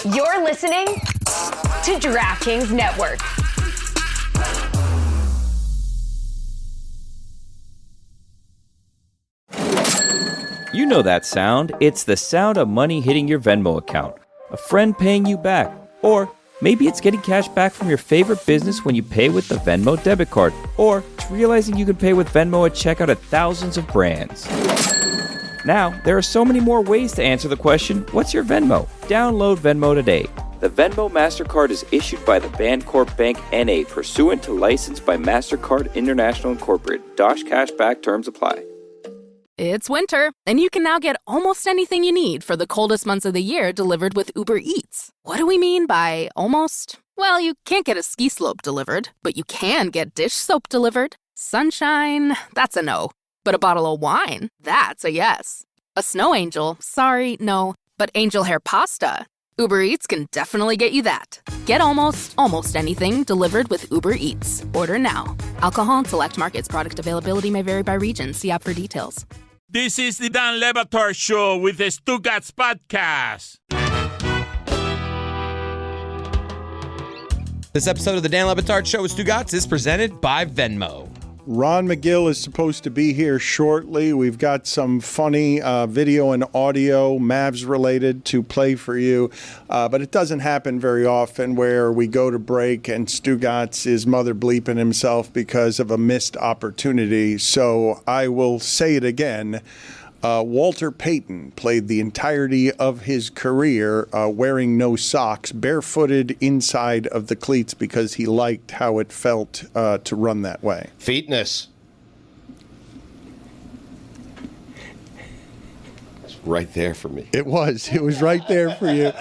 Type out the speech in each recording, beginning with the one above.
You're listening to DraftKings Network. You know that sound. It's the sound of money hitting your Venmo account, a friend paying you back, or maybe it's getting cash back from your favorite business when you pay with the Venmo debit card, or it's realizing you can pay with Venmo at checkout at thousands of brands. Now, there are so many more ways to answer the question, what's your Venmo? Download Venmo today. The Venmo MasterCard is issued by the Bancorp Bank N.A. pursuant to license by MasterCard International Incorporated. Dosh Cashback terms apply. It's winter, and you can now get almost anything you need for the coldest months of the year delivered with Uber Eats. What do we mean by almost? Well, you can't get a ski slope delivered, but you can get dish soap delivered. Sunshine, that's a no. But a bottle of wine, that's a yes. A snow angel, sorry, no. But angel hair pasta, Uber Eats can definitely get you that. Get almost anything delivered with Uber Eats. Order now. Alcohol in select markets. Product availability may vary by region. See app for details. This is the Dan Le Batard Show with the Stugotz podcast. This episode of the Dan Le Batard Show with Stugotz is presented by Venmo. Ron Magill is supposed to be here shortly. We've got some funny video and audio, Mavs related, to play for you. But it doesn't happen very often where we go to break and Stugotz is mother bleeping himself because of a missed opportunity. So I will say it again. Walter Payton played the entirety of his career wearing no socks, barefooted inside of the cleats because he liked how it felt to run that way. Feetness. It's right there for me. It was right there for you.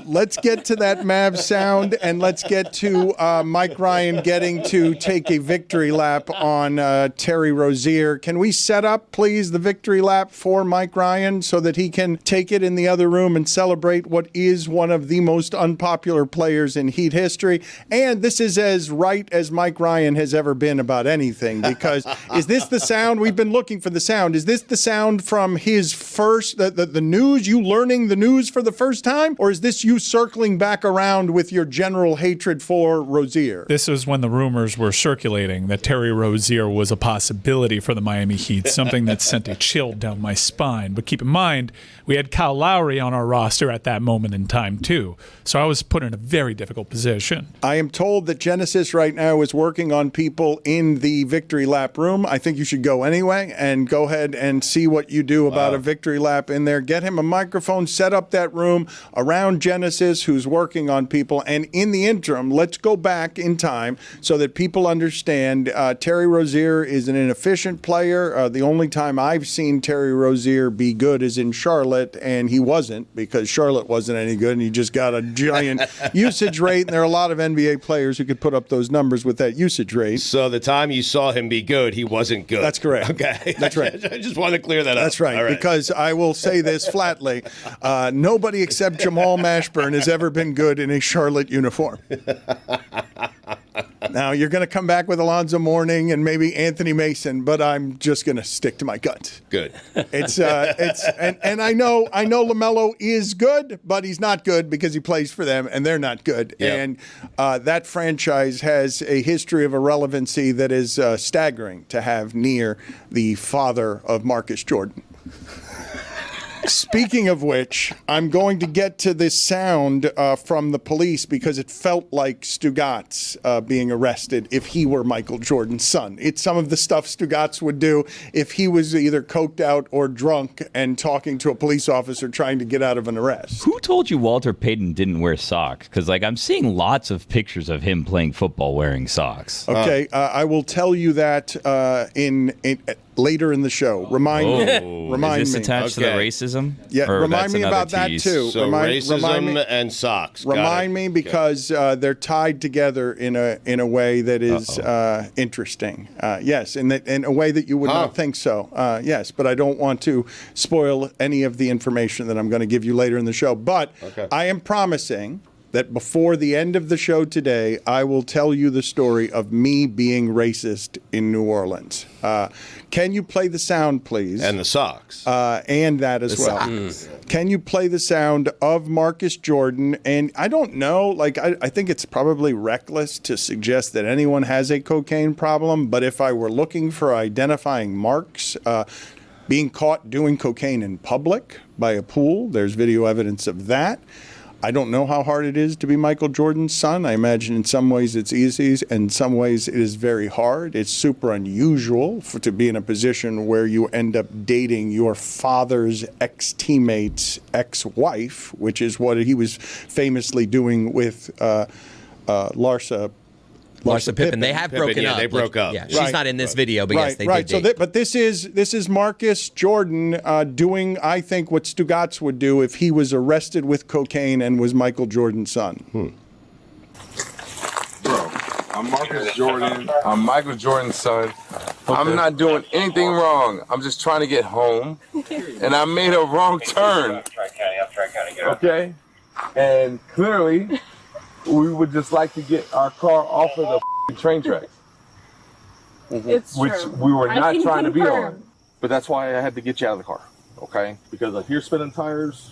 Let's get to that Mavs sound, and let's get to Mike Ryan getting to take a victory lap on Terry Rozier. Can we set up, please, the victory lap for Mike Ryan so that he can take it in the other room and celebrate what is one of the most unpopular players in Heat history? And this is as right as Mike Ryan has ever been about anything, because is this the sound? We've been looking for the sound. Is this the sound from his first, the news, you learning the news for the first time? Or is this you circling back around with your general hatred for Rozier? This was when the rumors were circulating that Terry Rozier was a possibility for the Miami Heat, something that sent a chill down my spine. But keep in mind, we had Kyle Lowry on our roster at that moment in time, too. So I was put in a very difficult position. I am told that Genesis right now is working on people in the victory lap room. I think you should go anyway and go ahead and see what you do about a victory lap in there. Get him a microphone, set up that room around Genesis, who's working on people. And in the interim, let's go back in time so that people understand Terry Rozier is an inefficient player. The only time I've seen Terry Rozier be good is in Charlotte, and he wasn't, because Charlotte wasn't any good, and he just got a giant usage rate. And there are a lot of NBA players who could put up those numbers with that usage rate. So the time you saw him be good, he wasn't good. That's correct. Okay. That's right. I just want to clear that up. That's right. All right. Because I will say this flatly. Nobody except Jamal Mashburn has ever been good in a Charlotte uniform. Now, you're going to come back with Alonzo Mourning and maybe Anthony Mason, but I'm just going to stick to my guns. Good. And I know LaMelo is good, but he's not good because he plays for them, and they're not good. Yep. And that franchise has a history of irrelevancy that is staggering to have near the father of Marcus Jordan. Speaking of which, I'm going to get to this sound from the police because it felt like Stugotz being arrested if he were Michael Jordan's son. It's some of the stuff Stugotz would do if he was either coked out or drunk and talking to a police officer trying to get out of an arrest. Who told you Walter Payton didn't wear socks? Because, I'm seeing lots of pictures of him playing football wearing socks. Okay, I will tell you that in later in the show. Remind me. Is this attached to the racism? Yeah, or remind me about that too. So racism and socks. Remind me because they're tied together in a way that is interesting. Yes, in a way that you would not think so. Yes, but I don't want to spoil any of the information that I'm going to give you later in the show. But I am promising that before the end of the show today, I will tell you the story of me being racist in New Orleans. Can you play the sound, please? And the socks. And that as well. Can you play the sound of Marcus Jordan? And I don't know, like, I think it's probably reckless to suggest that anyone has a cocaine problem, but if I were looking for identifying marks, being caught doing cocaine in public by a pool, there's video evidence of that. I don't know how hard it is to be Michael Jordan's son. I imagine in some ways it's easy, and in some ways it is very hard. It's super unusual to be in a position where you end up dating your father's ex-teammate's ex-wife, which is what he was famously doing with Larsa Pippen. They have broken up. They broke up. Yeah, she's not in this video, but yes, they did date. So but this is Marcus Jordan doing, I think, what Stugotz would do if he was arrested with cocaine and was Michael Jordan's son. Bro, I'm Marcus Jordan. I'm Michael Jordan's son. I'm not doing anything wrong. I'm just trying to get home, and I made a wrong turn. Okay, and clearly, we would just like to get our car off of the train tracks, It's which true. we were I not can trying to be confirm. on. But that's why I had to get you out of the car, okay? Because I hear spinning tires,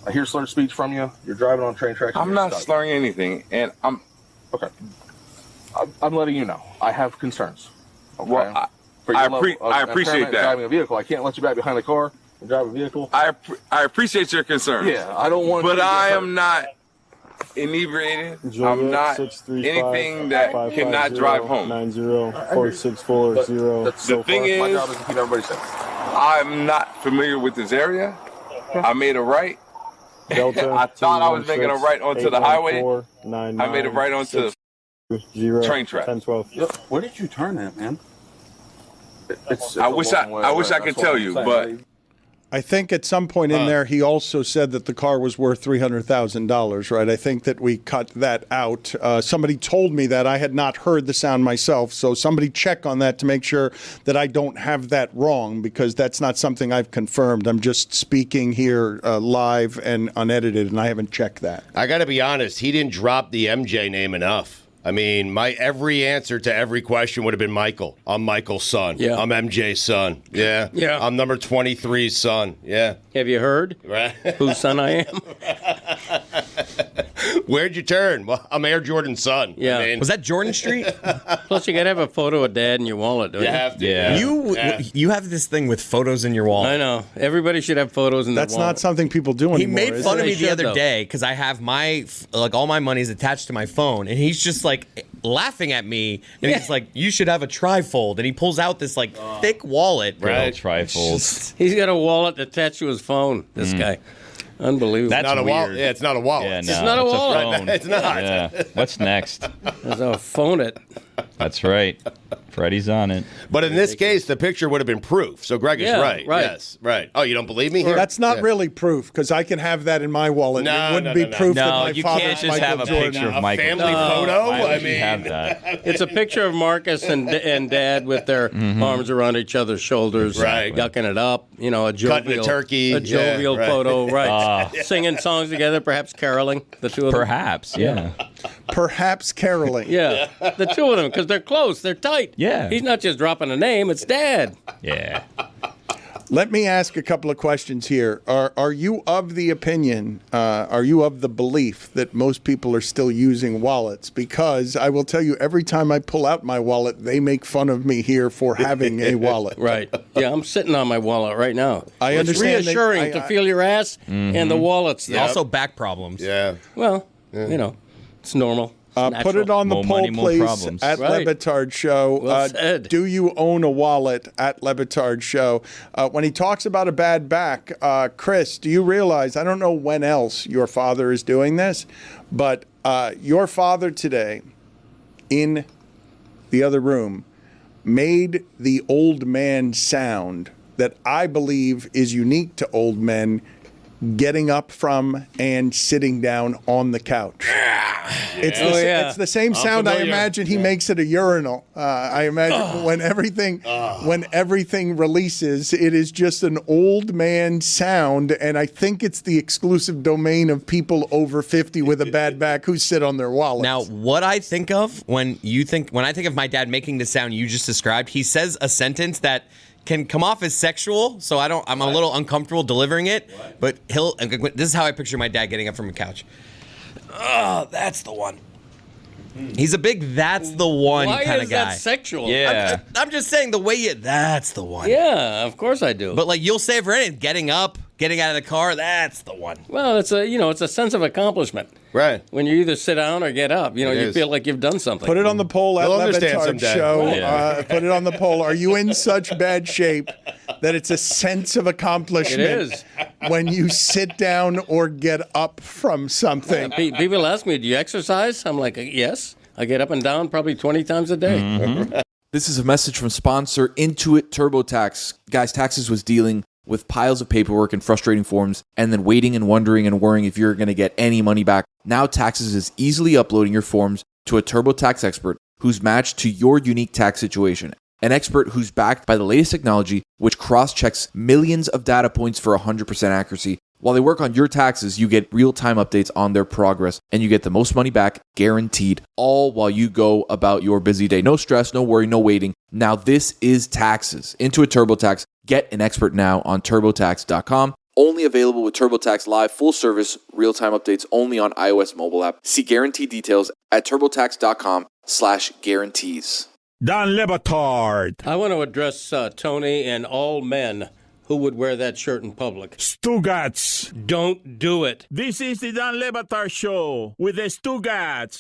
I hear slurred speech from you. You're driving on train tracks. I'm not slurring anything, and I'm okay. I'm letting you know. I have concerns. Okay? Well, I appreciate that. Driving a vehicle, I can't let you back behind the car and drive a vehicle. I appreciate your concern. Yeah, I don't want. But I am not inebriated. I'm not anything that cannot drive home. 904640. The thing is, my job is to keep everybody safe. I'm not familiar with this area. I made a right. I thought I was making a right onto the highway. I made a right onto the train track. 1012. Yep. Where did you turn at, man? I wish I could tell you, but I think at some point in there, he also said that the car was worth $300,000, right? I think that we cut that out. Somebody told me that. I had not heard the sound myself, so somebody check on that to make sure that I don't have that wrong, because that's not something I've confirmed. I'm just speaking here live and unedited, and I haven't checked that. I got to be honest, he didn't drop the MJ name enough. I mean, my every answer to every question would have been Michael. I'm Michael's son. Yeah. I'm MJ's son. Yeah. Yeah. I'm number 23's son. Yeah. Have you heard whose son I am? Where'd you turn? Well, I'm Air Jordan's son. Yeah. I mean, Was that Jordan Street? Plus, you got to have a photo of Dad in your wallet, don't you? You have to. Yeah. You have this thing with photos in your wallet. I know. Everybody should have photos in their wallet. That's not something people do anymore. He made fun of me the other though. day because I have my all my money is attached to my phone, and he's just like laughing at me, and he's like, "You should have a trifold," and he pulls out this like thick wallet, Right, trifolds. He's got a wallet attached to his phone. This guy, unbelievable. That's not a weird. wallet. Yeah, it's not a wallet. Yeah, no, It's not a wallet. phone. It's not. Yeah. What's next? There's a phone it. That's right. Freddie's on it. But in this case, the picture would have been proof. So Greg is right. right. Yes, right. Oh, you don't believe me? Here? That's not really proof, because I can have that in my wallet. No, it wouldn't no, be no, proof no. that my You father's can't just Michael have a Jordan. picture of A Michael. family photo? Why would I you mean, have that? It's a picture of Marcus and Dad with their arms around each other's shoulders, Right. yucking it up. You know, a jovial, Cutting a turkey. a jovial Yeah, right. photo, right? Singing songs together, perhaps caroling. The two of them. Perhaps, yeah. Perhaps caroling. Yeah, the two of them, because they're close, they're tight. Yeah. He's not just dropping a name, it's Dad. Yeah. Let me ask a couple of questions here. Are you of the opinion, are you of the belief that most people are still using wallets? Because I will tell you, every time I pull out my wallet, they make fun of me here for having a wallet. Right. Yeah, I'm sitting on my wallet right now. I understand It's reassuring to feel your ass and the wallet's there. Also, back problems. Yeah. Well, you know, it's normal. It's Put it on the More poll, money, more please, problems. at Right. Lebitard Show. Well said. Do you own a wallet at Lebitard Show? When he talks about a bad back, Chris, do you realize, I don't know when else your father is doing this, but your father today in the other room made the old man sound that I believe is unique to old men, getting up from and sitting down on the couch. It's the same sound I imagine he makes at a urinal. I imagine when everything releases, it is just an old man sound, and I think it's the exclusive domain of people over 50 with a bad back who sit on their wallets. Now, what I think of when I think of my dad making the sound you just described, he says a sentence that can come off as sexual, so I'm a little uncomfortable delivering it, but this is how I picture my dad getting up from a couch. Oh, that's the one. He's a big that's the one kind of guy. Why is that sexual? Yeah. I'm just saying the way that's the one. Yeah, of course I do. But like you'll say it for anything, getting up, getting out of the car, that's the one. Well, it's a sense of accomplishment. Right. When you either sit down or get up, you feel like you've done something. Put it on the poll at Le Batard Show. Put it on the poll. Are you in such bad shape that it's a sense of accomplishment? It is. When you sit down or get up from something. People ask me, do you exercise? I'm like, yes. I get up and down probably 20 times a day. Mm-hmm. This is a message from sponsor Intuit TurboTax. Guys, Taxes was dealing with piles of paperwork and frustrating forms, and then waiting and wondering and worrying if you're going to get any money back. Now Taxes is easily uploading your forms to a TurboTax expert who's matched to your unique tax situation. An expert who's backed by the latest technology, which cross-checks millions of data points for 100% accuracy. While they work on your taxes, you get real-time updates on their progress, and you get the most money back guaranteed, all while you go about your busy day. No stress, no worry, no waiting. Now this is Taxes. Intuit TurboTax. Get an expert now on TurboTax.com. Only available with TurboTax Live, full service, real-time updates only on iOS mobile app. See guarantee details at TurboTax.com/guarantees. Don Le Batard. I want to address Tony and all men who would wear that shirt in public. Stugotz. Don't do it. This is the Don Le Batard Show with the Stugotz.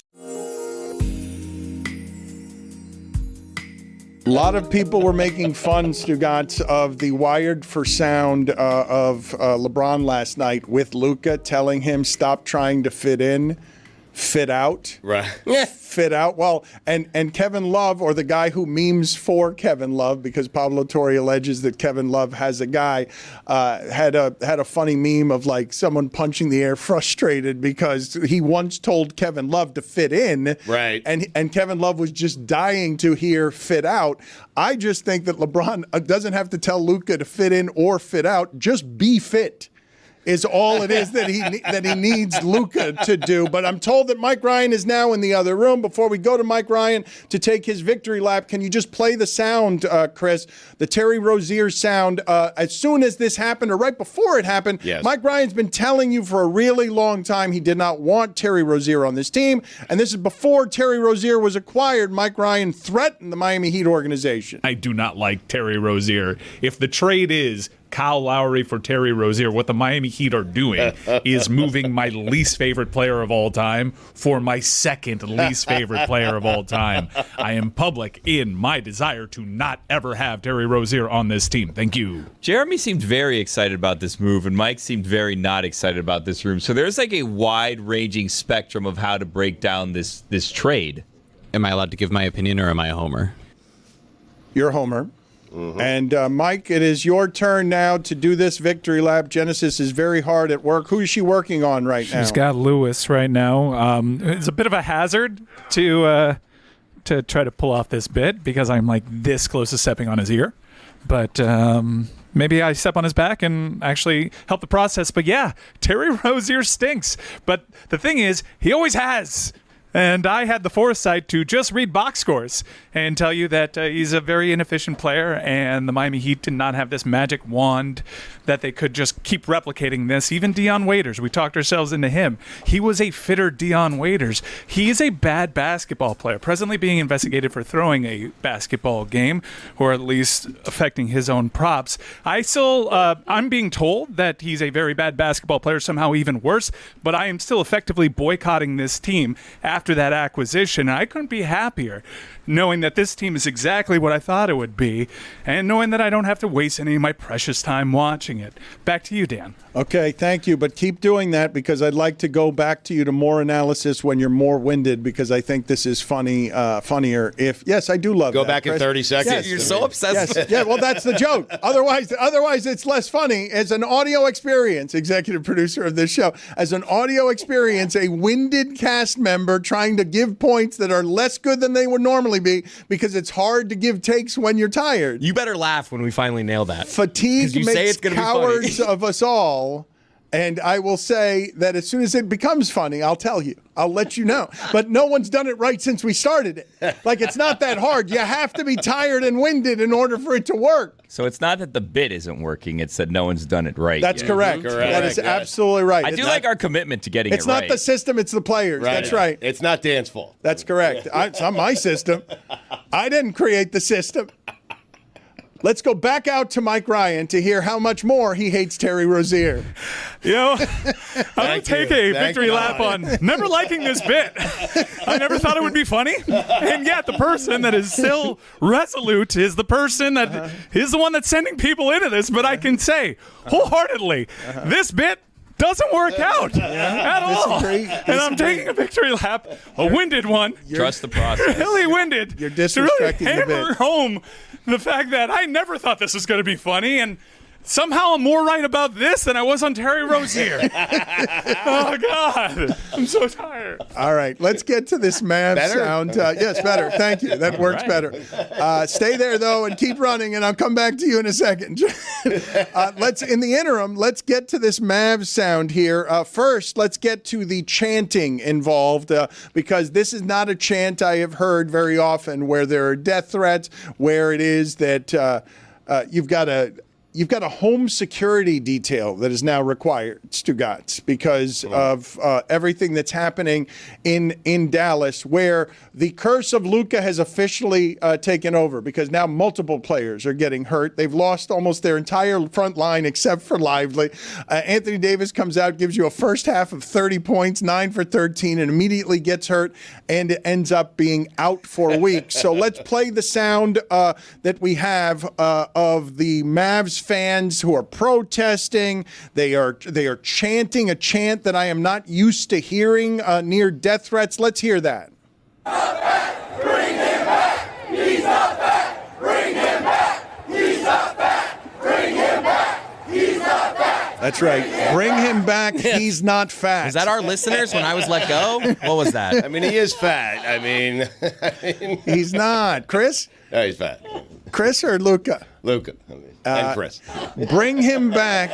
A lot of people were making fun, Stugotz, of the wired for sound of LeBron last night with Luka telling him stop trying to fit in, fit out. Right. Fit out. Well, and Kevin Love, or the guy who memes for Kevin Love, because Pablo Torre alleges that Kevin Love has a guy, had a funny meme of like someone punching the air frustrated because he once told Kevin Love to fit in. Right. And Kevin Love was just dying to hear fit out. I just think that LeBron doesn't have to tell Luka to fit in or fit out. Just be fit is all it is that he needs Luka to do. But I'm told that Mike Ryan is now in the other room. Before we go to Mike Ryan to take his victory lap, can you just play the sound, Chris, the Terry Rozier sound, as soon as this happened or right before it happened? Yes. Mike Ryan's been telling you for a really long time he did not want Terry Rozier on this team, and this is before Terry Rozier was acquired. Mike Ryan threatened the Miami Heat organization. I do not like Terry Rozier. If the trade is Kyle Lowry for Terry Rozier, what the Miami Heat are doing is moving my least favorite player of all time for my second least favorite player of all time. I am public in my desire to not ever have Terry Rozier on this team. Thank you. Jeremy seemed very excited about this move, and Mike seemed very not excited about this move. So there's like a wide-ranging spectrum of how to break down this trade. Am I allowed to give my opinion, or am I a homer? You're a homer. Mm-hmm. And Mike, it is your turn now to do this victory lap. Genesis is very hard at work. Who is she working on right now? She's got Lewis right now. It's a bit of a hazard to try to pull off this bit because I'm like this close to stepping on his ear. But maybe I step on his back and actually help the process. But yeah, Terry Rozier stinks. But the thing is, he always has. And I had the foresight to just read box scores and tell you that he's a very inefficient player, and the Miami Heat did not have this magic wand that they could just keep replicating this. Even Dion Waiters, we talked ourselves into him. He was a fitter Dion Waiters. He is a bad basketball player, presently being investigated for throwing a basketball game, or at least affecting his own props. I'm being told that he's a very bad basketball player, somehow even worse, but I am still effectively boycotting this team after after that acquisition. And I couldn't be happier knowing that this team is exactly what I thought it would be and knowing that I don't have to waste any of my precious time watching it. Back to you, Dan. Okay, thank you. But keep doing that because I'd like to go back to you to more analysis when you're more winded because I think this is funnier. Yes, I do love Go that. back in 30 seconds. Yes. You're so obsessed. Yes. Yeah, well, that's the joke. Otherwise, it's less funny. As an audio experience, executive producer of this show, as an audio experience, a winded cast member trying to give points that are less good than they would normally be because it's hard to give takes when you're tired. You better laugh when we finally nail that. Fatigue makes cowards of us all. And I will say that as soon as it becomes funny, I'll tell you. I'll let you know. But no one's done it right since we started it. Like, it's not that hard. You have to be tired and winded in order for it to work. So it's not that the bit isn't working, it's that no one's done it right. That's correct. That is absolutely right. I do like our commitment to getting it right. It's not the system, it's the players. Right. That's right. It's not Dan's fault. That's correct. It's not my system. I didn't create the system. Let's go back out to Mike Ryan to hear how much more he hates Terry Rozier. I'm going to take a victory lap on never liking this bit. I never thought it would be funny. And yet the person that is still resolute is the person that is the one that's sending people into this. But I can say wholeheartedly, this bit doesn't work out at all. And I'm taking a victory lap, a winded one. Trust the process. Really winded. You're disrespecting to really hammer home the fact that I never thought this was going to be funny, and somehow I'm more right about this than I was on Terry Rozier. Oh, God. I'm so tired. All right. Let's get to this Mavs sound. Yes, better. Thank you. That works better. Stay there, though, and keep running, and I'll come back to you in a second. In the interim, let's get to this Mavs sound here. First, let's get to the chanting involved, because this is not a chant I have heard very often where there are death threats, where it is that you've got a home security detail that is now required, Stugotz, because of everything that's happening in Dallas, where the curse of Luka has officially taken over because now multiple players are getting hurt. They've lost almost their entire front line except for Lively. Anthony Davis comes out, gives you a first half of 30 points, 9 for 13, and immediately gets hurt and ends up being out for a week. So let's play the sound that we have of the Mavs fans who are protesting. They are chanting a chant that I am not used to hearing near death threats. Let's hear that. Bring him back. He's not back. Bring him back. He's not back. Bring him back. He's not back. That's right. Bring him back. He's not fat. Was that our listeners when I was let go? What was that? I mean, he is fat. I mean he's not. Chris? No, he's fat. Chris or Luka? Luka. And Chris. Bring him back.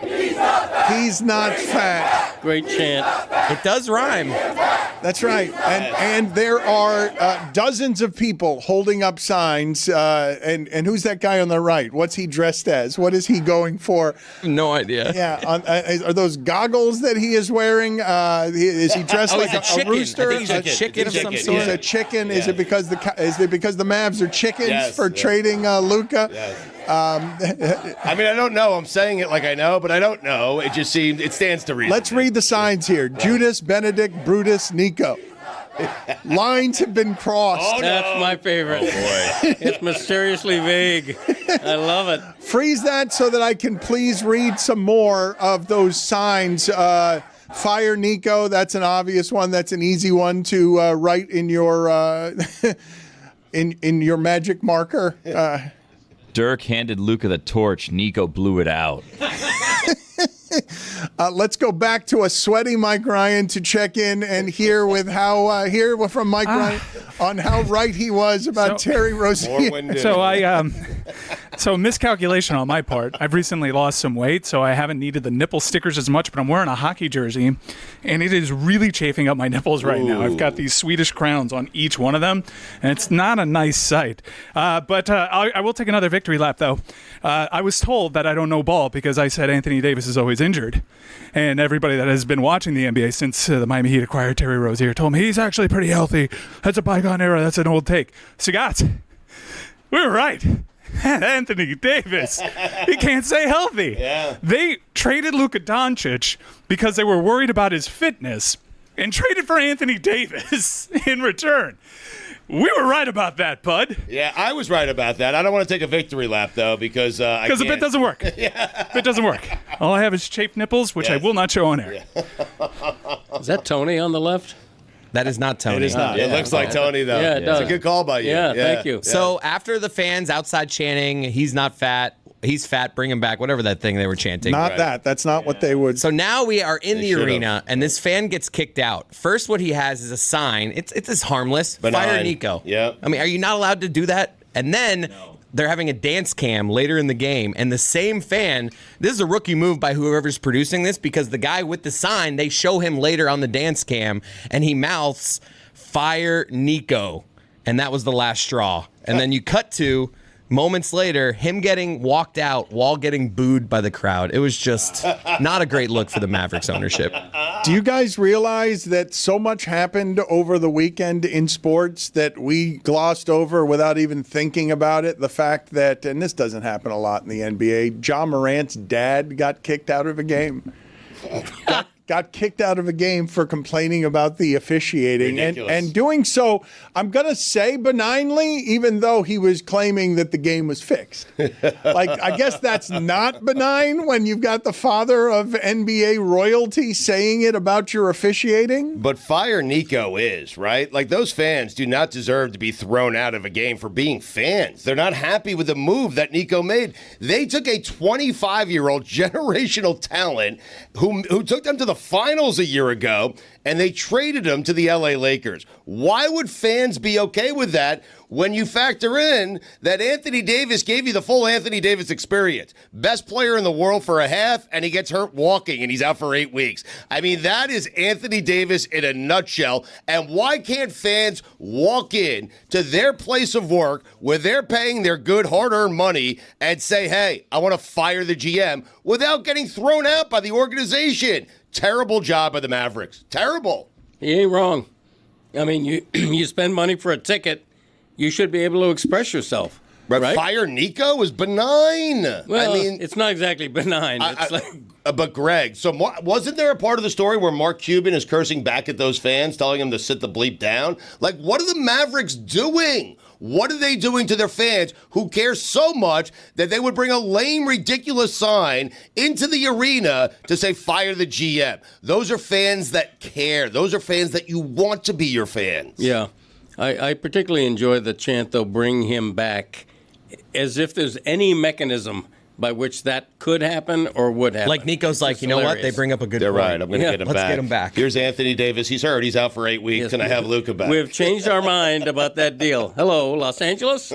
He's not fat. Great chant. It does rhyme. That's right. And there are dozens of people holding up signs. And who's that guy on the right? What's he dressed as? What is he going for? No idea. Yeah. Are those goggles that he is wearing? Is he dressed like a rooster? I think he's a chicken of some sort. He's a chicken. Yeah. Is it because the Mavs are chickens for trading Luka? Yes. I mean, I don't know. I'm saying it like I know, but I don't know. It just seems it stands to reason. Let's read the signs here. Right. Judas, Benedict, Brutus, Nico. Lines have been crossed. Oh, no. That's my favorite. Oh, boy. It's mysteriously vague. I love it. Freeze that so that I can please read some more of those signs. Fire Nico, that's an obvious one. That's an easy one to write in your in your magic marker. Dirk handed Luka the torch. Nico blew it out. Let's go back to a sweaty Mike Ryan to check in and hear from Mike Ryan on how right he was about Terry Rozier. So miscalculation on my part. I've recently lost some weight, so I haven't needed the nipple stickers as much, but I'm wearing a hockey jersey, and it is really chafing up my nipples right now. I've got these Swedish crowns on each one of them, and it's not a nice sight. But I will take another victory lap, though. I was told that I don't know ball because I said Anthony Davis is always injured. And everybody that has been watching the NBA since the Miami Heat acquired Terry Rozier told me he's actually pretty healthy. That's a bygone era. That's an old take. Stugotz, we were right. Anthony Davis, he can't stay healthy. Yeah. They traded Luka Doncic because they were worried about his fitness. and traded for Anthony Davis in return. We were right about that, Bud. Yeah, I was right about that. I don't want to take a victory lap, though, because the bit doesn't work. Bit doesn't work. All I have is chafed nipples, which I will not show on air. Is that Tony on the left? That is not Tony. It is not. It looks like Tony, though. Yeah, it does. It's a good call by you. Yeah, thank you. So after the fans outside chanting, he's not fat, he's fat, bring him back, whatever that thing they were chanting. Not that. That's not what they would. So now we are in the arena, and this fan gets kicked out. First, what he has is a sign. It's just harmless. Benign. Fire Nico. Yeah. I mean, are you not allowed to do that? And then they're having a dance cam later in the game, and the same fan, this is a rookie move by whoever's producing this, because the guy with the sign, they show him later on the dance cam, and he mouths, "Fire Nico." And that was the last straw. And then you cut to moments later, him getting walked out while getting booed by the crowd. It was just not a great look for the Mavericks ownership. Do you guys realize that so much happened over the weekend in sports that we glossed over without even thinking about it? The fact that, and this doesn't happen a lot in the NBA, Ja Morant's dad got kicked out of a game. Got kicked out of a game for complaining about the officiating and doing so, I'm going to say benignly, even though he was claiming that the game was fixed. Like, I guess that's not benign when you've got the father of NBA royalty saying it about your officiating. But Fire Nico is, right? Like, those fans do not deserve to be thrown out of a game for being fans. They're not happy with the move that Nico made. They took a 25-year-old generational talent who took them to the finals a year ago, and they traded him to the LA Lakers. Why would fans be okay with that when you factor in that Anthony Davis gave you the full Anthony Davis experience? Best player in the world for a half, and he gets hurt walking, and he's out for 8 weeks. I mean, that is Anthony Davis in a nutshell. And why can't fans walk in to their place of work where they're paying their good hard-earned money and say, hey, I want to fire the GM without getting thrown out by the organization? Terrible job by the Mavericks. Terrible. He ain't wrong. I mean, you spend money for a ticket, you should be able to express yourself. Right? Fire Nico was benign. Well, I mean, it's not exactly benign. But Greg, so wasn't there a part of the story where Mark Cuban is cursing back at those fans, telling them to sit the bleep down? Like, what are the Mavericks doing? What are they doing to their fans who care so much that they would bring a lame, ridiculous sign into the arena to say, fire the GM? Those are fans that care. Those are fans that you want to be your fans. Yeah. I particularly enjoy the chant, though, bring him back, as if there's any mechanism by which that could happen or would happen. Like Nico's like, you know what? They bring up a good They're point. right. I'm going to get him back. Let's get him back. Here's Anthony Davis. He's hurt. He's out for 8 weeks. Can I have Luka back? We've changed our mind about that deal. Hello, Los Angeles.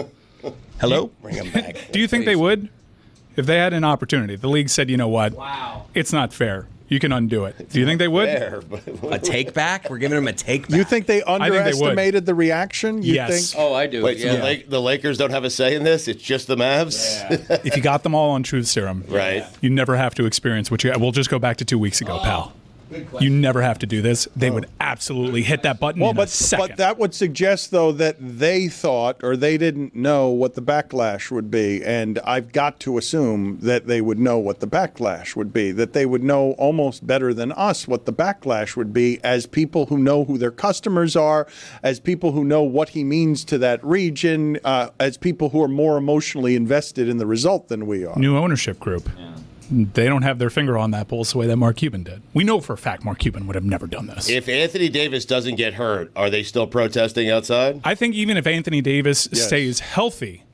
Hello? Bring him back. Do you think they would? If they had an opportunity, the league said, you know what? Wow. It's not fair. You can undo it. Do you think they would? A take back? We're giving them a take back. You think they underestimated the reaction? You Yes. think? Oh, I do. Wait, so the Lakers don't have a say in this? It's just the Mavs? Yeah. If you got them all on truth serum, right, you never have to experience what you. We'll just go back to 2 weeks ago, pal. You never have to do this. They would absolutely hit that button in a second. But that would suggest, though, that they thought or they didn't know what the backlash would be. And I've got to assume that they would know what the backlash would be, that they would know almost better than us what the backlash would be as people who know who their customers are, as people who know what he means to that region, as people who are more emotionally invested in the result than we are. New ownership group. Yeah. They don't have their finger on that pulse the way that Mark Cuban did. We know for a fact Mark Cuban would have never done this. If Anthony Davis doesn't get hurt, are they still protesting outside? I think even if Anthony Davis stays healthy,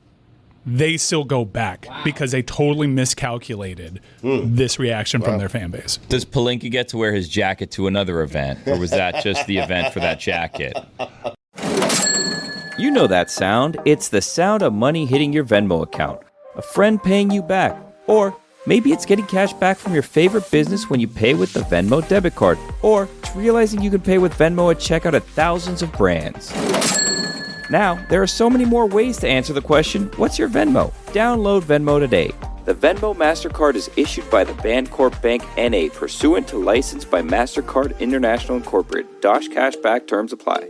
they still go back because they totally miscalculated this reaction from their fan base. Does Pelinka get to wear his jacket to another event, or was that just the event for that jacket? You know that sound. It's the sound of money hitting your Venmo account. A friend paying you back. Or maybe it's getting cash back from your favorite business when you pay with the Venmo debit card. Or it's realizing you can pay with Venmo at checkout at thousands of brands. Now, there are so many more ways to answer the question, what's your Venmo? Download Venmo today. The Venmo MasterCard is issued by the Bancorp Bank N.A. pursuant to license by MasterCard International Incorporated. Dosh cashback terms apply.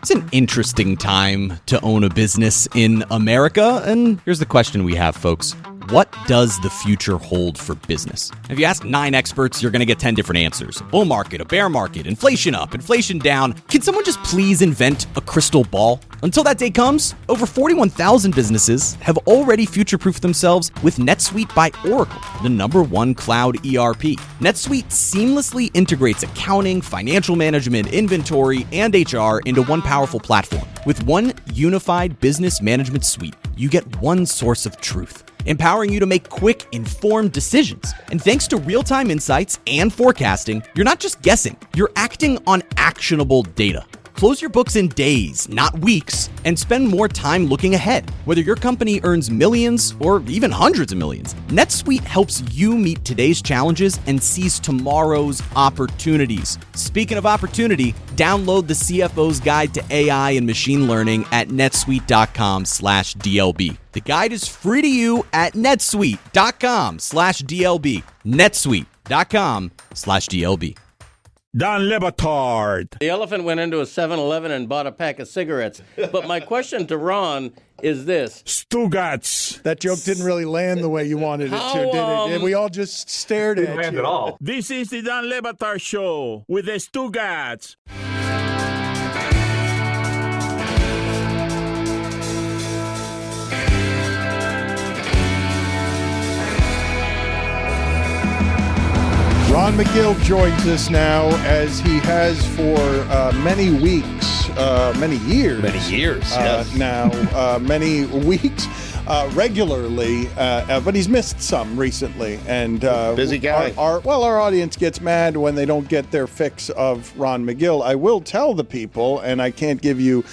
It's an interesting time to own a business in America, and here's the question we have, folks. What does the future hold for business? If you ask 9 experts, you're going to get 10 different answers. A bull market, a bear market, inflation up, inflation down. Can someone just please invent a crystal ball? Until that day comes, over 41,000 businesses have already future-proofed themselves with NetSuite by Oracle, the #1 cloud ERP. NetSuite seamlessly integrates accounting, financial management, inventory, and HR into one powerful platform. With one unified business management suite, you get one source of truth, empowering you to make quick, informed decisions. And thanks to real-time insights and forecasting, you're not just guessing, you're acting on actionable data. Close your books in days, not weeks, and spend more time looking ahead. Whether your company earns millions or even hundreds of millions, NetSuite helps you meet today's challenges and seize tomorrow's opportunities. Speaking of opportunity, download the CFO's Guide to AI and Machine Learning at netsuite.com/DLB. The guide is free to you at netsuite.com/DLB. netsuite.com/DLB. Don Batard. The elephant went into a 7-Eleven and bought a pack of cigarettes. But my question to Ron is this. Stugotz. That joke didn't really land the way you wanted it to, did it? We all just stared at you. Didn't land at all. This is the Don Batard Show with the Stugotz. Ron Magill joins us now, as he has for many weeks, many years. Yes. Now, many weeks regularly, but he's missed some recently. And busy guy. Our audience gets mad when they don't get their fix of Ron Magill. I will tell the people, and I can't give you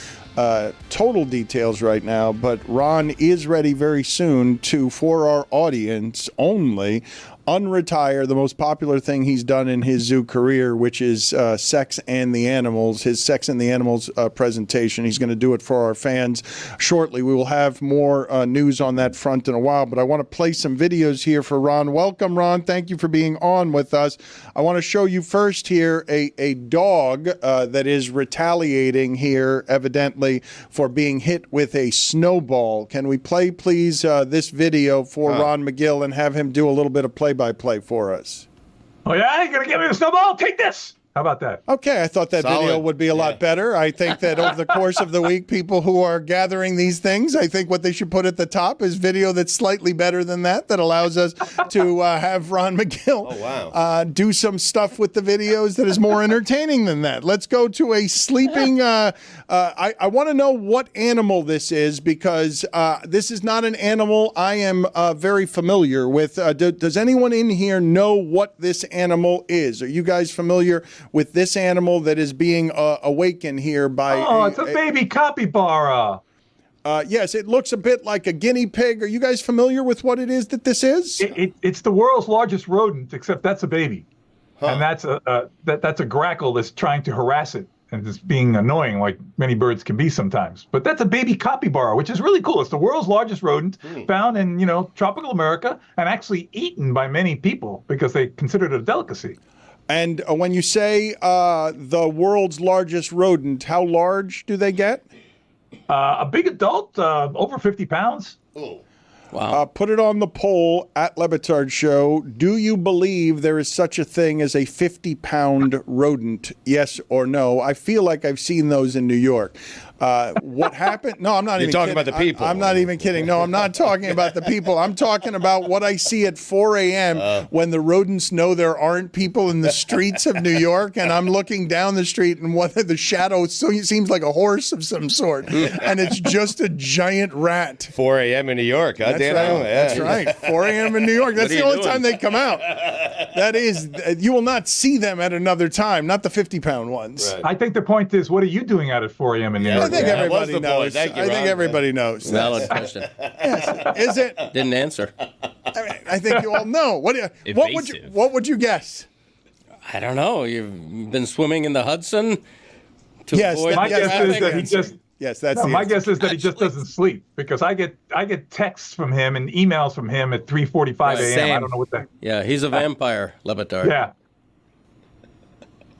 total details right now, but Ron is ready very soon to, for our audience only, unretire the most popular thing he's done in his zoo career, which is Sex and the Animals, his Sex and the Animals presentation. He's going to do it for our fans shortly. We will have more news on that front in a while, but I want to play some videos here for Ron. Welcome, Ron. Thank you for being on with us. I want to show you first here a dog that is retaliating here, evidently, for being hit with a snowball. Can we play, please, this video for Ron Magill and have him do a little bit of play-by-play for us? Oh, yeah? You're going to give me the snowball? Take this! How about that? Okay, I thought that video would be a lot better. I think that over the course of the week, people who are gathering these things, I think what they should put at the top is video that's slightly better than that allows us to have Ron Magill do some stuff with the videos that is more entertaining than that. Let's go to a sleeping... I want to know what animal this is, because this is not an animal I am very familiar with. Does anyone in here know what this animal is? Are you guys familiar with this animal that is being awakened here by... Oh, it's a baby capybara. Yes, it looks a bit like a guinea pig. Are you guys familiar with what it is that this is? It's the world's largest rodent, except that's a baby. And that's a grackle that's trying to harass it and it's being annoying, like many birds can be sometimes. But that's a baby capybara, which is really cool. It's the world's largest rodent, found in, tropical America, and actually eaten by many people because they consider it a delicacy. And when you say the world's largest rodent, how large do they get? A big adult, over 50 pounds. Oh. Wow. Put it on the poll at Le Batard Show. Do you believe there is such a thing as a 50-pound rodent? Yes or no? I feel like I've seen those in New York. What happened? No, I'm not even kidding. You're talking about the people. I'm not even kidding. No, I'm not talking about the people. I'm talking about what I see at 4 a.m. When the rodents know there aren't people in the streets of New York, and I'm looking down the street, and one of the shadows seems like a horse of some sort, and it's just a giant rat. 4 a.m. in New York, huh, That's right. That's right. 4 a.m. in New York. That's the only time they come out. That is, you will not see them at another time, not the 50-pound ones. Right. I think the point is, what are you doing out at 4 a.m. in New York? I think everybody knows. I think everybody knows. Valid question. Yes. Is it? Didn't answer. I think you all know. What would you guess? I don't know. You've been swimming in the Hudson to avoid... My guess is that he just... Yes, that's my guess is that he just doesn't sleep, because I get texts from him and emails from him at 3:45 a.m. I don't know what that. Yeah, he's a vampire, Le Batard. Yeah.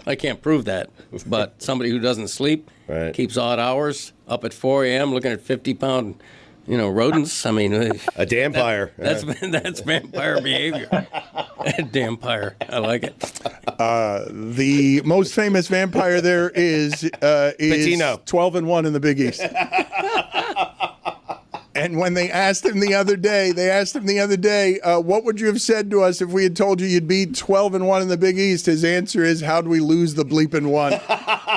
I can't prove that, but somebody who doesn't sleep, keeps odd hours, up at 4 a.m. looking at 50-pound, rodents. I mean, a dampire. That's vampire behavior. A dampire. I like it. The most famous vampire there is Patino. 12-1 in the Big East. And when they asked him the other day, what would you have said to us if we had told you you'd beat 12-1 in the Big East? His answer is, how'd we lose the bleeping one?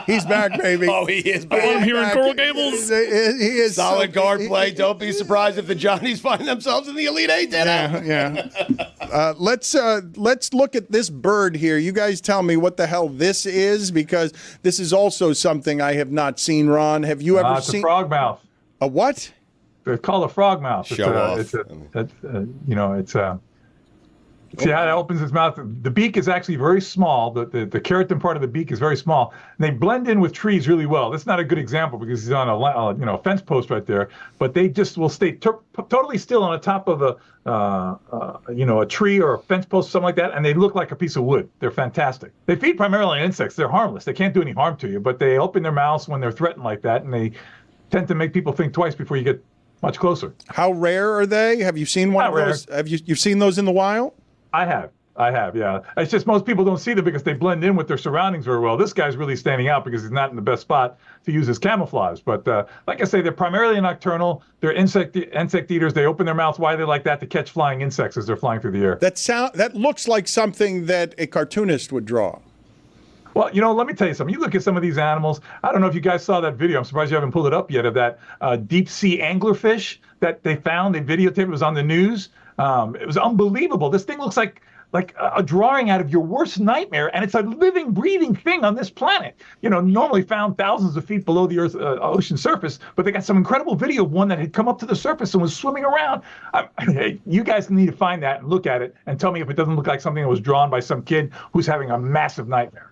He's back, baby. Oh, he is back. I'm here in Coral Gables. He is solid guard play. Don't be surprised if the Johnnies find themselves in the Elite Eight. Yeah. Let's look at this bird here. You guys tell me what the hell this is, because this is also something I have not seen. Ron, have you ever seen? It's a frogmouth. A what? It's called a frogmouth. Show off. See how it opens its mouth? The beak is actually very small. The keratin part of the beak is very small. And they blend in with trees really well. That's not a good example because he's on a fence post right there. But they just will stay totally still on the top of a tree or a fence post, something like that, and they look like a piece of wood. They're fantastic. They feed primarily on insects. They're harmless. They can't do any harm to you, but they open their mouths when they're threatened like that, and they tend to make people think twice before you get much closer. How rare are they? Have you seen one of those? Have you've seen those in the wild? I have, yeah. It's just most people don't see them because they blend in with their surroundings very well. This guy's really standing out because he's not in the best spot to use his camouflage. But like I say, they're primarily nocturnal. They're insect eaters. They open their mouths widely like that to catch flying insects as they're flying through the air. That looks like something that a cartoonist would draw. Well, let me tell you something. You look at some of these animals. I don't know if you guys saw that video. I'm surprised you haven't pulled it up yet of that deep sea anglerfish that they found. They videotaped. It was on the news. It was unbelievable. This thing looks like a drawing out of your worst nightmare, and it's a living, breathing thing on this planet. Normally found thousands of feet below the Earth's ocean surface, but they got some incredible video of one that had come up to the surface and was swimming around. You guys need to find that and look at it and tell me if it doesn't look like something that was drawn by some kid who's having a massive nightmare.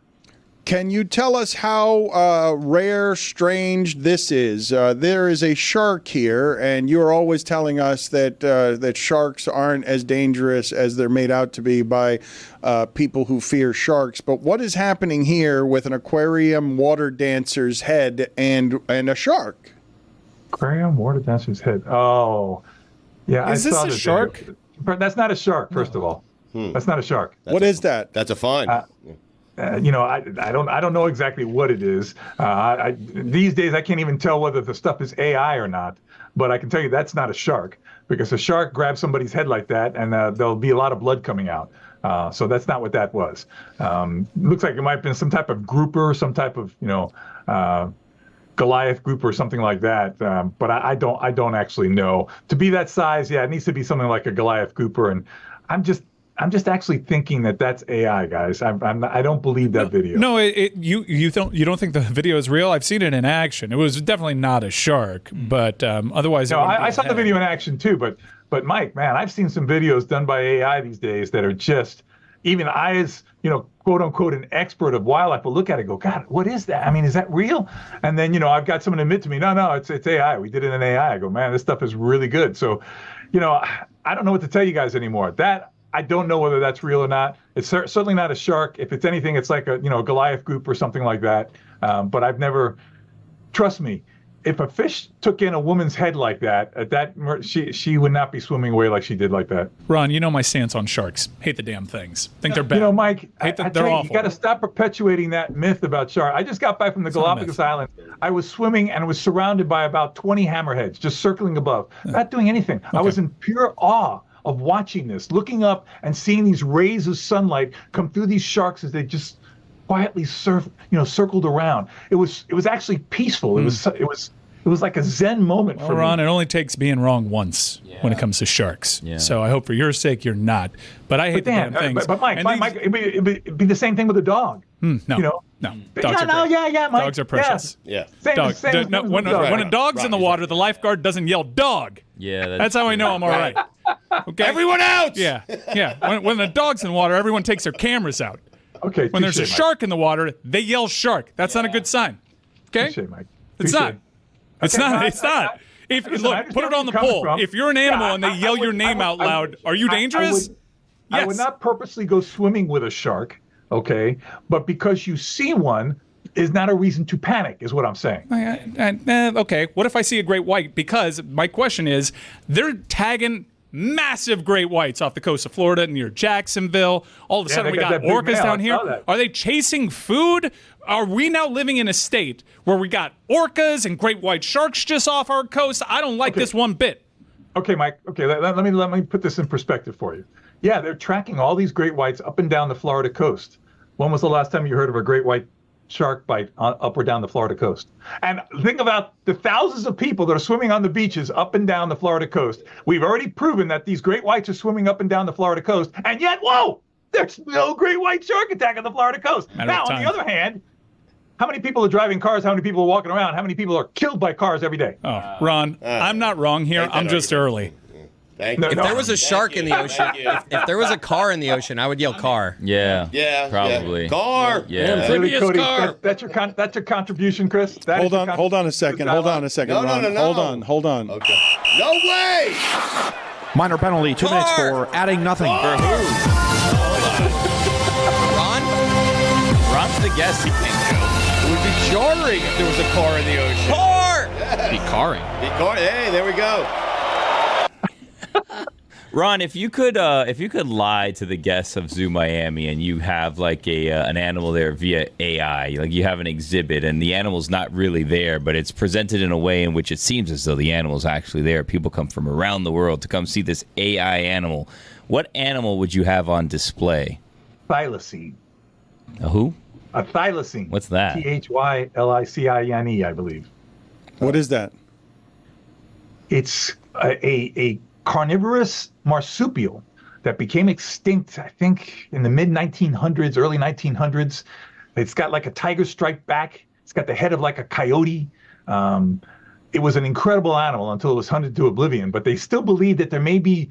Can you tell us how rare, strange this is? There is a shark here, and you're always telling us that sharks aren't as dangerous as they're made out to be by people who fear sharks. But what is happening here with an aquarium water dancer's head and a shark? Aquarium water dancer's head. Oh, yeah. Is this a shark? That's not a shark. First of all, that's not a shark. What is that? That's a fine. I don't know exactly what it is. These days, I can't even tell whether the stuff is AI or not. But I can tell you that's not a shark, because a shark grabs somebody's head like that, and there'll be a lot of blood coming out. So that's not what that was. Looks like it might have been some type of grouper, some type of Goliath group or something like that. But I don't actually know. To be that size, yeah, it needs to be something like a Goliath grouper. And I'm just actually thinking that that's AI, guys. I don't believe that video. No, you don't think the video is real? I've seen it in action. It was definitely not a shark, but otherwise. No, I saw the video in action too. But Mike, man, I've seen some videos done by AI these days that are just, even I as quote unquote an expert of wildlife will look at it and go, God, what is that? I mean, is that real? And then I've got someone admit to me, no, it's AI. We did it in AI. I go, man, this stuff is really good. So, I don't know what to tell you guys anymore. I don't know whether that's real or not. It's certainly not a shark. If it's anything, it's like a Goliath group or something like that. But I've never. Trust me, if a fish took in a woman's head like that, she would not be swimming away like she did like that. Ron, you know my stance on sharks. Hate the damn things. Think they're bad. Mike, They're awful. You got to stop perpetuating that myth about sharks. I just got back from the Galapagos Islands. I was swimming and was surrounded by about 20 hammerheads just circling above, not doing anything. Okay. I was in pure awe of watching this, looking up and seeing these rays of sunlight come through these sharks as they just quietly circled around. It was actually peaceful. It was like a Zen moment for me. Ron, it only takes being wrong once when it comes to sharks. Yeah. So I hope for your sake you're not. But I hate the damn things. But Mike, it'd be the same thing with a dog. No. No. Dogs are great. Mike. Dogs are precious. Yeah. When a dog's in the water, the lifeguard doesn't yell "dog." Yeah. That's how I know I'm all right. Okay. Everyone out. Yeah. When the dog's in water, everyone takes their cameras out. Okay. When there's a shark in the water, they yell "shark." That's not a good sign. Okay. Touché, Mike. It's not. It's not. It's not. Put it on the poll. If you're an animal and they yell your name out loud, are you dangerous? I would not purposely go swimming with a shark, okay? But because you see one, is not a reason to panic, is what I'm saying. Okay, what if I see a great white? Because my question is, they're tagging massive great whites off the coast of Florida near Jacksonville. All of a sudden, we got orcas down here. Are they chasing food? Are we now living in a state where we got orcas and great white sharks just off our coast? I don't like this one bit. Okay, Mike. Okay, let me put this in perspective for you. Yeah, they're tracking all these great whites up and down the Florida coast. When was the last time you heard of a great white shark bite up or down the Florida coast? And think about the thousands of people that are swimming on the beaches up and down the Florida coast. We've already proven that these great whites are swimming up and down the Florida coast, and yet, whoa, there's no great white shark attack on the Florida coast. Now, on the other hand, how many people are driving cars? How many people are walking around? How many people are killed by cars every day? Oh, Ron, I'm not wrong here. I'm just early. If there was a shark in the ocean, if there was a car in the ocean, I would yell car. Yeah, probably. Car. Yeah. Really, Cody, that's your contribution, Chris? Hold on a second. Hold on a second, Ron. No. Hold on. Okay. No way! Minor penalty, 2 minutes for adding nothing. For who? Ron's the guest. He can't go. It would be jarring if there was a car in the ocean. Car! Be carring. Hey, there we go. Ron, if you could lie to the guests of Zoo Miami and you have like an animal there via AI, like you have an exhibit and the animal's not really there, but it's presented in a way in which it seems as though the animal's actually there. People come from around the world to come see this AI animal. What animal would you have on display? Thylacine. A who? A thylacine. What's that? Thylacine, I believe. What is that? It's a carnivorous marsupial that became extinct, I think, in the mid-1900s, early 1900s. It's got like a tiger striped back. It's got the head of like a coyote. It was an incredible animal until it was hunted to oblivion, but they still believe that there may be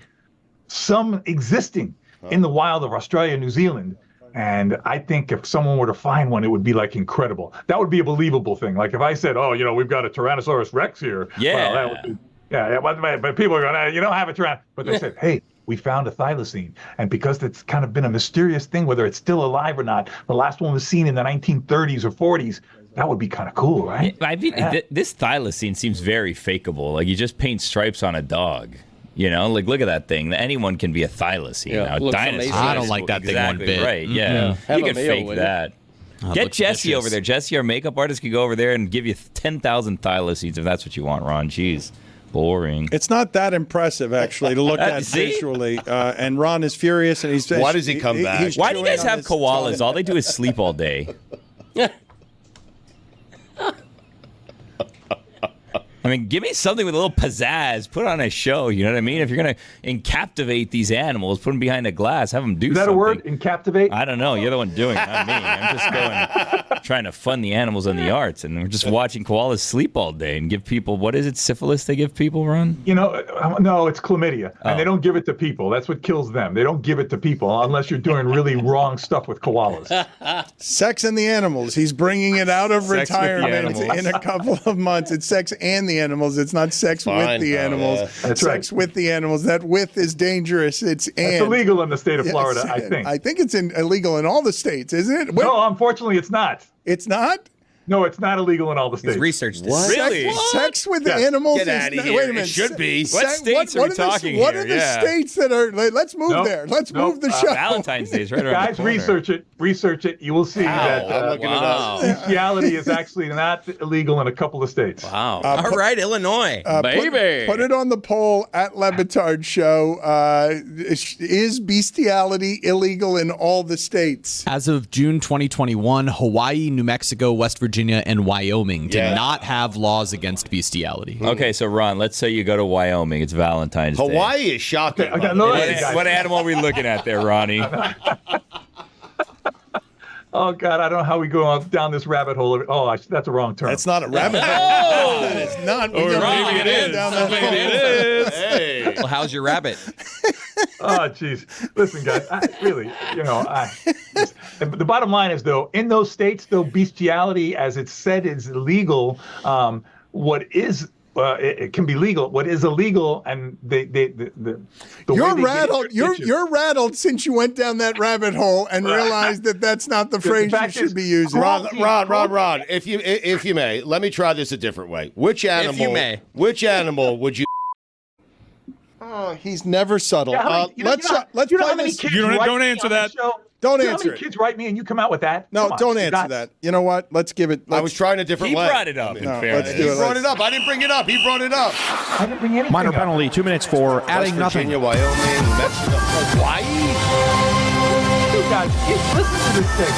some existing in the wild of Australia and New Zealand. And I think if someone were to find one, it would be like incredible. That would be a believable thing. Like if I said, oh, we've got a Tyrannosaurus Rex here. Yeah. Well, that would be, but people are going, you don't have a Tyrannosaurus. But they said, hey, we found a thylacine. And because it's kind of been a mysterious thing, whether it's still alive or not, the last one was seen in the 1930s or 40s. That would be kind of cool, right? I mean, this thylacine seems very fakeable. Like you just paint stripes on a dog. Like look at that thing. Anyone can be a thylacine. Dinosaur. I don't like that thing one bit. Right? Yeah, you can fake that. Get Jesse over there. Jesse, our makeup artist, can go over there and give you 10,000 thylacines if that's what you want. Ron, jeez, boring. It's not that impressive actually to look at visually. And Ron is furious, and he's. Why does he come back? Why do you guys have koalas? All they do is sleep all day. I mean, give me something with a little pizzazz. Put on a show, you know what I mean? If you're going to encaptivate these animals, put them behind a glass, have them do something. Is that a word, encaptivate? I don't know. You're the one doing it, not me. I'm just trying to fund the animals and the arts, and we're just watching koalas sleep all day and give people, what is it, syphilis they give people, Ron? No, it's chlamydia, and they don't give it to people. That's what kills them. They don't give it to people unless you're doing really wrong stuff with koalas. Sex and the animals. He's bringing it out of retirement in a couple of months. It's sex and the animals. It's not sex with the animals. That's sex with the animals. That with is dangerous. It's illegal in the state of Florida, I think. I think it's illegal in all the states, isn't it? No, unfortunately, it's not. It's not? No, it's not illegal in all the states. He's researched this. What? Really? Sex with the animals? Get out of here. Wait a minute. It should be. What states are we talking here? What are the states that are... Let's move there. Let's move the show. Valentine's Day is right around Guys, the corner. research it. You will see that bestiality is actually not illegal in a couple of states. Wow. All right, Illinois. Baby. Put it on the poll at Le Batard Show. Is bestiality illegal in all the states? As of June 2021, Hawaii, New Mexico, West Virginia, and Wyoming did not have laws against bestiality. Okay, so Ron, let's say you go to Wyoming. It's Valentine's Day. Hawaii is shocking. What animal are we looking at there, Ronnie? Oh, God, I don't know how we go down this rabbit hole. Oh, that's a wrong term. That's not a rabbit hole. It's not. Or maybe it is. Maybe it is. Hey. Well, how's your rabbit? Oh, jeez. Listen, guys, the bottom line is, though, in those states, though, bestiality, as it's said, is illegal. What is it can be legal. What is illegal, and you're rattled. You're rattled since you went down that rabbit hole and realized that that's not the phrase you should be using. Ron, if you may, let me try this a different way. Which animal would you? Oh, he's never subtle. Let's play this. Don't answer that. Don't answer answer it. Kids write me and you come out with that? No, don't answer that. You know what? Let's give it. I was trying a different way. He brought it up. Let's do it. He brought it up. I didn't bring it up. He brought it up. I didn't bring anything Minor up. penalty, 2 minutes for adding nothing. Virginia, Wyoming, Mexico, Hawaii. You guys, listen to this thing.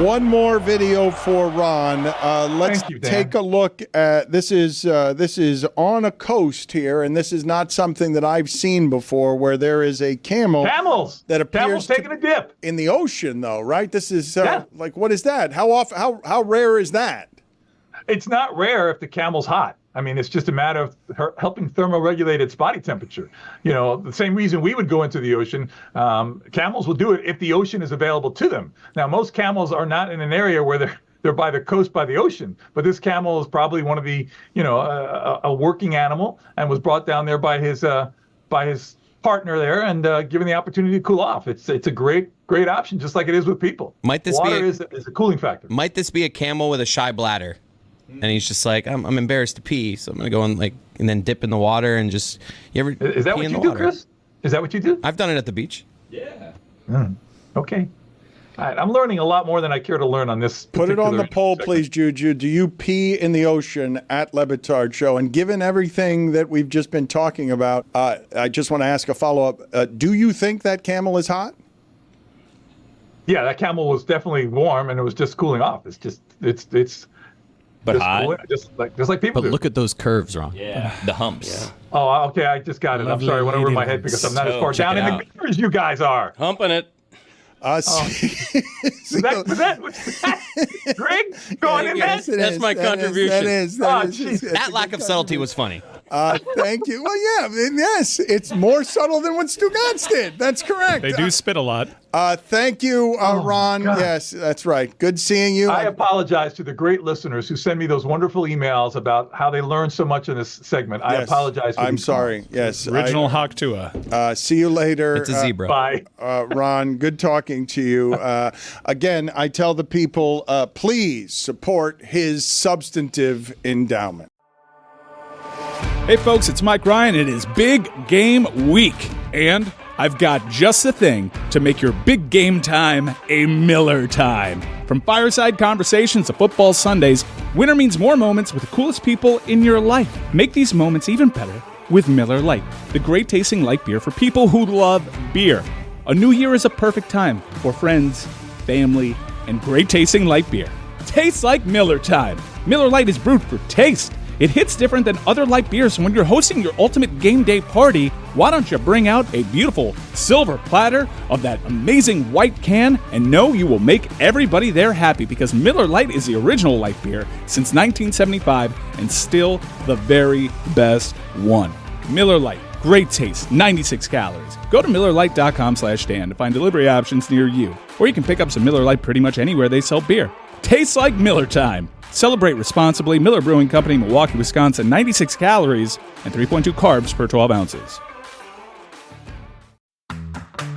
One more video for Ron. Let's take a look at this. Is on a coast here, and this is not something that I've seen before, where there is a camel that appears taking a dip in the ocean, though, right? This is like, what is that? How rare is that? It's not rare if the camel's hot. I mean, it's just a matter of helping thermoregulate its body temperature. You know, the same reason we would go into the ocean, camels will do it if the ocean is available to them. Now, most camels are not in an area where they're by the coast, by the ocean. But this camel is probably one of the, a working animal, and was brought down there by his partner there, and given the opportunity to cool off. It's a great option, just like it is with people. Water is a cooling factor. Might this be a camel with a shy bladder? And he's just like, I'm embarrassed to pee, so I'm gonna go and then dip in the water and just. Is that what you do, Chris? Is that what you do? I've done it at the beach. Yeah. Okay. All right, I'm learning a lot more than I care to learn on this. Put it on the poll, please, Juju. Do you pee in the ocean at LeBatard Show? And given everything that we've just been talking about, I just want to ask a follow-up. Do you think that camel is hot? Yeah, that camel was definitely warm, and it was just cooling off. It's But hot. Just like people do. But look at those curves, Ron. Yeah. The humps. Oh, okay. I just got it. I'm sorry. I went over my head because I'm not as far down in the gutter as you guys are. Humping it. Was that Greg going in that? That's my contribution. That lack of subtlety was funny. Thank you. Well, yeah, yes, it's more subtle than what Stugotz did. That's correct. They do spit a lot. Thank you, Ron. God. Yes, that's right. Good seeing you. I apologize to the great listeners who send me those wonderful emails about how they learned so much in this segment. I apologize. I'm sorry. Yes. Original Hawk Tua. See you later. It's a zebra. Bye. Ron, good talking to you. Again, I tell the people, please support his substantive endowment. Hey folks, it's Mike Ryan. It is big game week, and I've got just the thing to make your big game time a Miller time. From fireside conversations to football Sundays, winter means more moments with the coolest people in your life. Make these moments even better with Miller Lite, the great tasting light beer for people who love beer. A new year is a perfect time for friends, family, and great tasting light beer. Tastes like Miller time. Miller Lite is brewed for taste. It hits different than other light beers, and when you're hosting your ultimate game day party, why don't you bring out a beautiful silver platter of that amazing white can, and know you will make everybody there happy, because Miller Lite is the original light beer since 1975 and still the very best one. Miller Lite, great taste, 96 calories. Go to MillerLite.com/Dan to find delivery options near you, or you can pick up some Miller Lite pretty much anywhere they sell beer. Tastes like Miller time. Celebrate responsibly. Miller Brewing Company, Milwaukee, Wisconsin. 96 calories and 3.2 carbs per 12 ounces.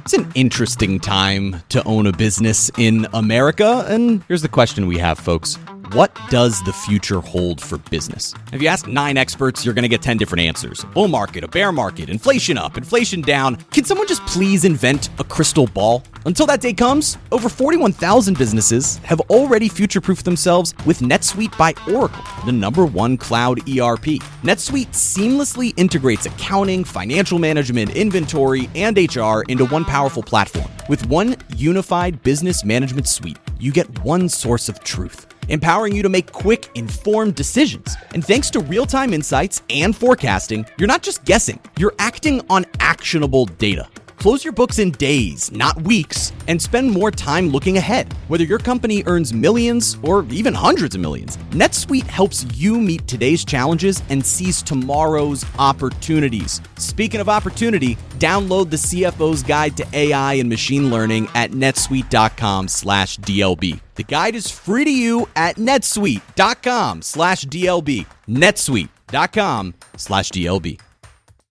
It's an interesting time to own a business in America, and here's the question we have, folks. What does the future hold for business? If you ask 9 experts, you're going to get 10 different answers. Bull market, a bear market, inflation up, inflation down. Can someone just please invent a crystal ball? Until that day comes, over 41,000 businesses have already future-proofed themselves with NetSuite by Oracle, the #1 cloud ERP. NetSuite seamlessly integrates accounting, financial management, inventory, and HR into one powerful platform. With one unified business management suite, you get one source of truth, empowering you to make quick, informed decisions. And thanks to real-time insights and forecasting, you're not just guessing, you're acting on actionable data. Close your books in days, not weeks, and spend more time looking ahead. Whether your company earns millions or even hundreds of millions, NetSuite helps you meet today's challenges and seize tomorrow's opportunities. Speaking of opportunity, download the CFO's Guide to AI and Machine Learning at netsuite.com/DLB. The guide is free to you at netsuite.com/DLB. netsuite.com/DLB.